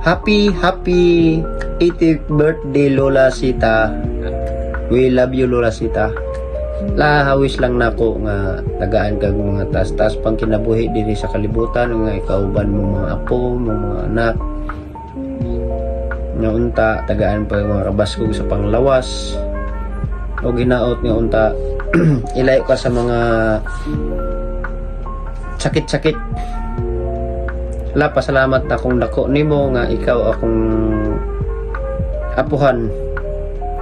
Happy 80th birthday Lola Sita. We love you Lola Sita. Hawis lang nako nga tagaan kag mga tas pang kinabuhi diri sa kalibutan nga ikauban mo mga apo, mo mga anak. Nga unta tagaan pa mga kabaskog sa panglawas. O ginaot nga unta ilayo ka sa mga sakit-sakit. Pasalamat na kung dako nimo nga ikaw akong apuhan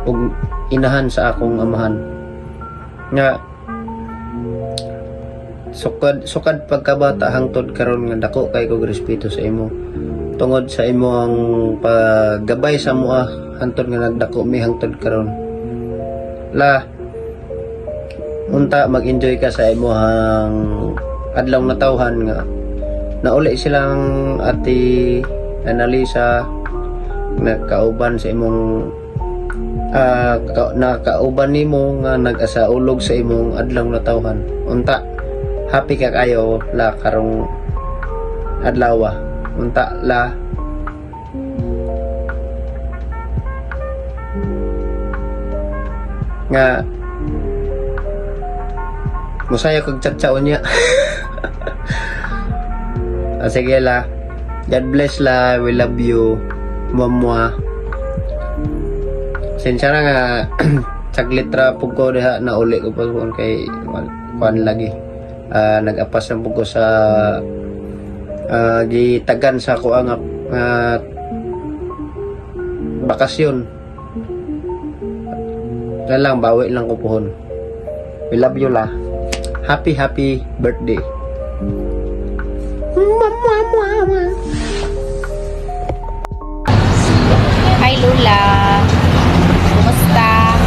ug inahan sa akong amahan. Nga sukad pagkabata hangtod karon nga dako kay kog respeto sa imo. Tungod sa imo ang paggabay sa mua hangtod nga nagdako mi hangtod karon. Unta mag-enjoy ka sa imong adlaw na tawhan nga nauli silang ati Analisa nakauban sa imong nakauban nimo nga nag-asaulog sa imong adlaw na tawhan. Unta happy ka kayo karong adlaw. Unta nga musaya kog chatsaon niya. Sige God bless we love you mamwa. Sensya na nga saglit ra pug ko diha na uli ko pa kay kuan lagi nag-apas na pug ko sa gitagan sa ko ang bakasyon. Lang bawi lang ko pohon. We love you happy birthday. Hi Lola, kumusta?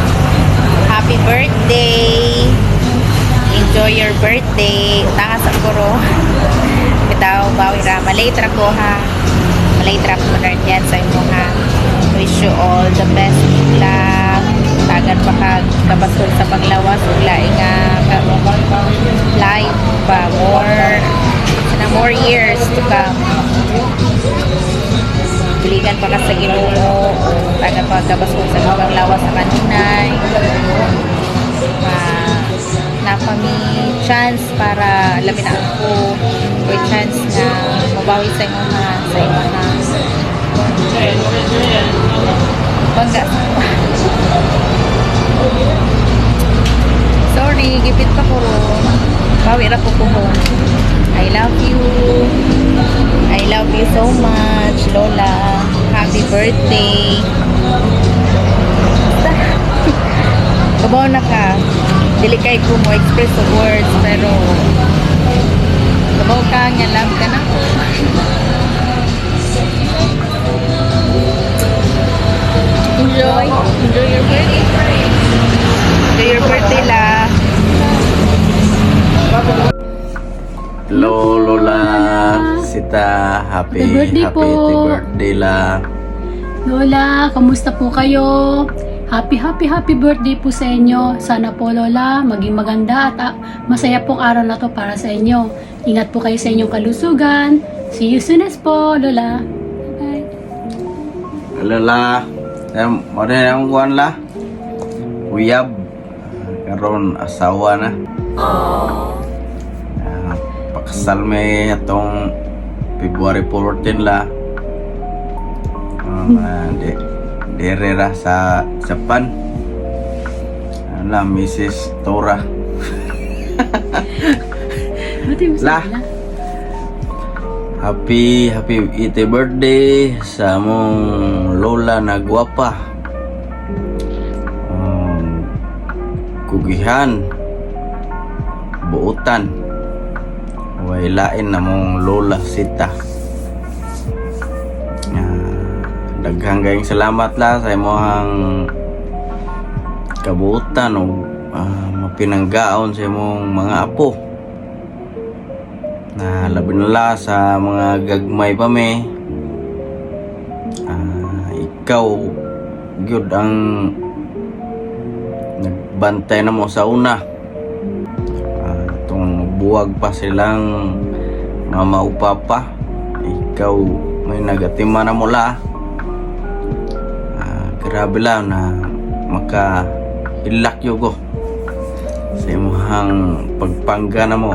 Happy birthday! Enjoy your birthday. Utanga sa kuro. Bitaw, bawi ra. Malate ra ko ha. Malate ra ko na yan sa imo ha. Wish you all the best. Luck. Tagan pa kag kabasol sa panglawas. Ulaing life pa. More years to come. Biligan pa ka sa Ginoo. Tagan pa kabasol sa panglawas sa kanunay. Napami chance para lamin ako or chance na mabawi sa imo bangga. Sorry, gipit pa ko bawi ra ko kuhon. I love you so much Lola. Happy birthday. Kabaw na ka. Dili kay ko mo express the words pero kabaw ka nga love ka na. Enjoy your birthday. Enjoy your birthday Hello Lola Sita, happy birthday Lola, kamusta po kayo? Happy birthday po sa inyo. Sana po Lola, maging maganda at masaya pong araw na to para sa inyo. Ingat po kayo sa inyong kalusugan. See you soon po Lola. Bye. Lola, mo rin ang kuwan uyab karon asawa na. Pakasal may atong February 14 Derera sa Japan. Mrs. Tora. Happy 80th birthday sa mong lola na gwapa. Kugihan, buutan, wailain na mong Lola Sita. Daghang gayong salamat sa imong kabuutan o mapinanggaon sa imong mga apo. Labi nila sa mga gagmay pa me. Ikaw gyud ang nagbantay na mo sa una. Itong buwag pa silang mama o papa, ikaw may nagatima na mula. Grabe lang na maka-ilak yugo sa imong pagpangga na mo.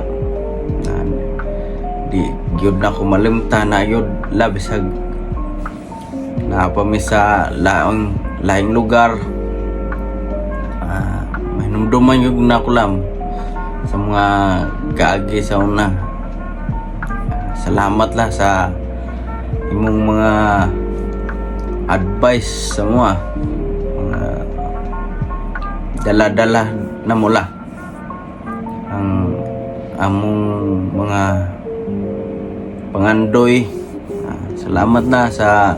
Di gyud na ko malimta na yun labisag na pami sa laing lugar. May numduman yung nakulam sa mga kaagi sa una. Salamat lah sa imong mga advice sa mga dala-dala na mula ang among mga pangandoy. Salamat na sa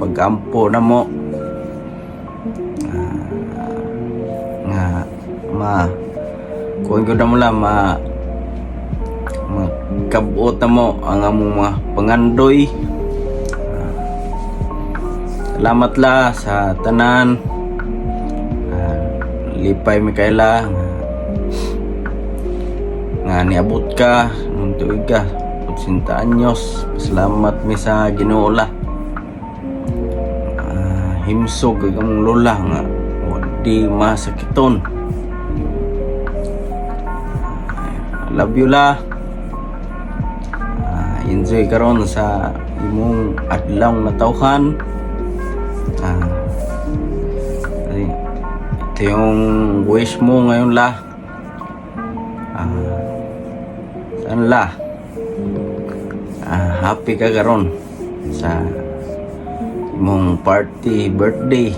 pag-ampo na mo. Kung ko na mula magkabuot na mo ang among mga pangandoy. Salamat la sa tanan. Lipay Mikaela nga niabot ka nung tuig ka 80 anyos. Salamat mi sa Ginoo la. Himsog ang lola nga di masakiton. Love you la. Enjoy karon sa imong adlaw na tawhan. Ito yung wish mo ngayon la. Saan la? Happy ka karon sa imong party, birthday.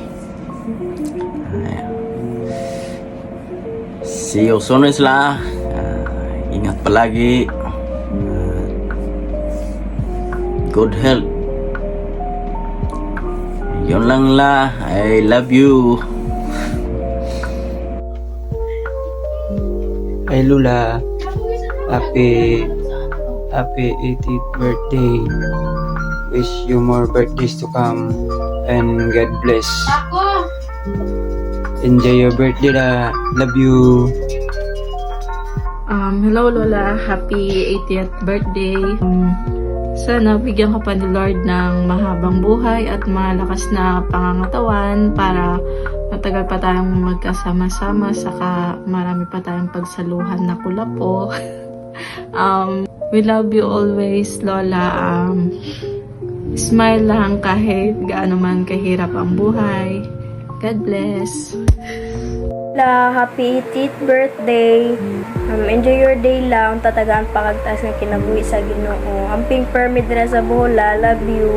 See you soon la. Ingat palagi. Good health. Yun lang la. I love you. Hi Lola, happy 80th birthday. Wish you more birthdays to come and God bless. Enjoy your birthday la. Love you. Hello Lola, happy 80th birthday. Sana bigyan ka pa ni Lord ng mahabang buhay at malakas na pangangatawan para matagal pa tayong magkasama-sama, saka marami pa tayong pagsaluhan na kulapo. We love you always, Lola. Smile lang kahit gaano man kahirap ang buhay. God bless. La, happy 80th birthday. Enjoy your day lang. Tatagaan pagagtaas ng kinabuhi sa Ginoo. Amping permit na sa Bola. Love you.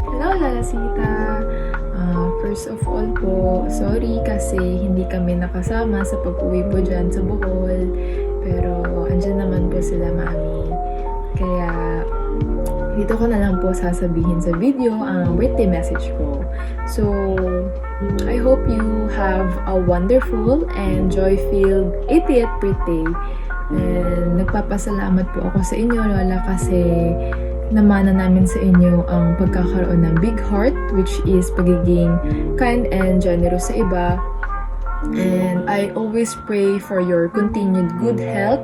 Hello, Lola Sita. First of all po, sorry kasi hindi kami nakasama sa pag-uwi po dyan sa Bohol. Pero andyan naman po sila, Mami. Kaya dito ko na lang po sasabihin sa video ang birthday message ko. So, I hope you have a wonderful and joy-filled 80th birthday. And nagpapasalamat po ako sa inyo, Lola, kasi namana namin sa inyo ang pagkakaroon ng big heart, which is pagiging kind and generous sa iba. And I always pray for your continued good health,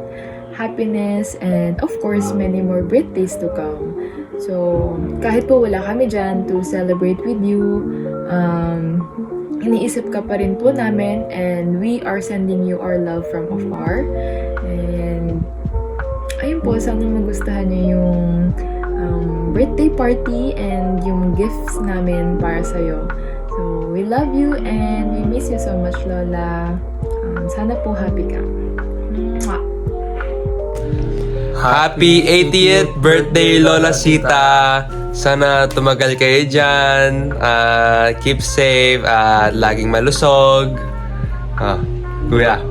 happiness, and of course, many more birthdays to come. So, kahit po wala kami dyan to celebrate with you, iniisip ka pa rin po namin, and we are sending you our love from afar. And ayun po, sana magustuhan niyo yung birthday party and yung gifts namin para sa'yo. So, we love you and we miss you so much, Lola. Sana po happy ka. Mwah! Happy 80th birthday, Lola Sita! Sana tumagal kayo dyan. Keep safe at laging malusog. Kuya.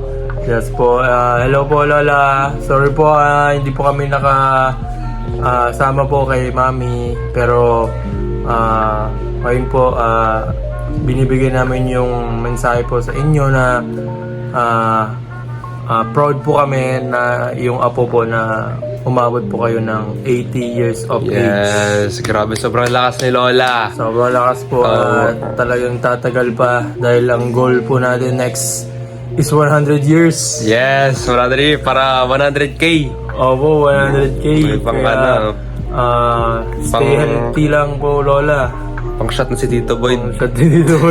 Yes po. Hello po, Lola. Sorry po, hindi po kami sama po kay Mami. Pero, ayun po, binibigay namin yung mensahe po sa inyo na proud po kami na yung apo po na umabot po kayo ng 80 years of age. Yes, grabe. Sobrang lakas ni Lola. Sobrang lakas po. Talagang tatagal pa dahil ang goal po natin next is 100 years. Yes, 100 para 100K. Opo, 100K. May pang ano. Stay healthy lang po, Lola. Pang-shot na si Tito Boy. Sa dito po.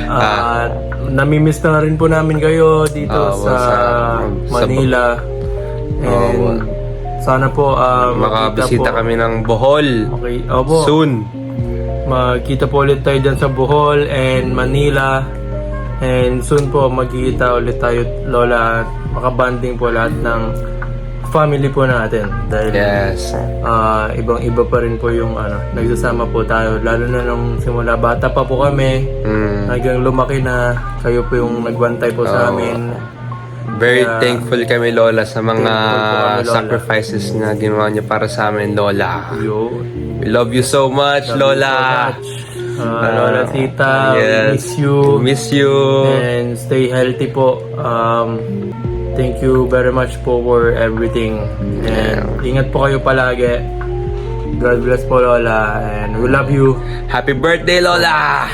At namimiss na rin po namin kayo dito sa Manila. And sana po Makabisita po. kami ng Bohol. Okay, opo. Soon. Magkita po ulit tayo dyan sa Bohol and Manila. And soon po magkikita ulit tayo, Lola. Makabanding po lahat ng family po natin. Dahil Yes. ibang-iba pa rin po yung nagsasama po tayo. Lalo na nung simula bata pa po kami. Hanggang lumaki na. Kayo po yung nagbantay po sa amin. Very Kaya, thankful kami, Lola, sa mga thankful po kami, Lola. sacrifices na ginawa niyo para sa amin, Lola. Yo. We love you so much, Lola. Lola Sita, we Yes. miss you. Miss you. And stay healthy po. Thank you very much po for everything. And ingat po kayo palagi. God bless po, Lola. And we love you. Happy birthday, Lola.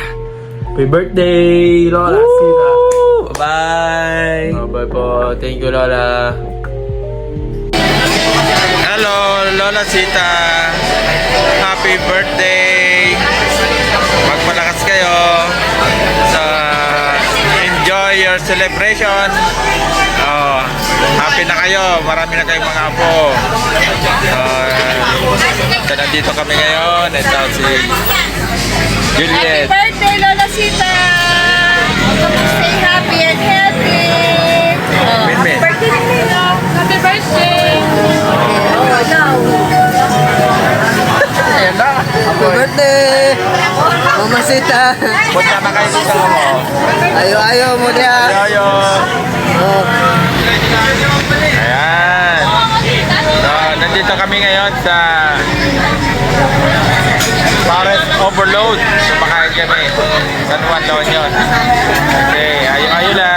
Happy birthday, Lola Sita. Bye. Bye po. Thank you, Lola. Hello, Lola Sita. Happy birthday. Magpalakas kayo sa enjoy your celebration. Happy na kayo. Marami na kayong mga apo. So, nandito kami ngayon. Ito si Juliet. Birthday, Lola Sita! Stay happy and healthy! Minmin. Happy birthday! Ayan na. Happy birthday! Mama Sita! Punta na kayo sa mo. Ayo mo dia! Ayo. Ayan. So, nandito kami ngayon sa Forest Overload. Kumakain kami. San Juan daw yun. Okay, ayo lang.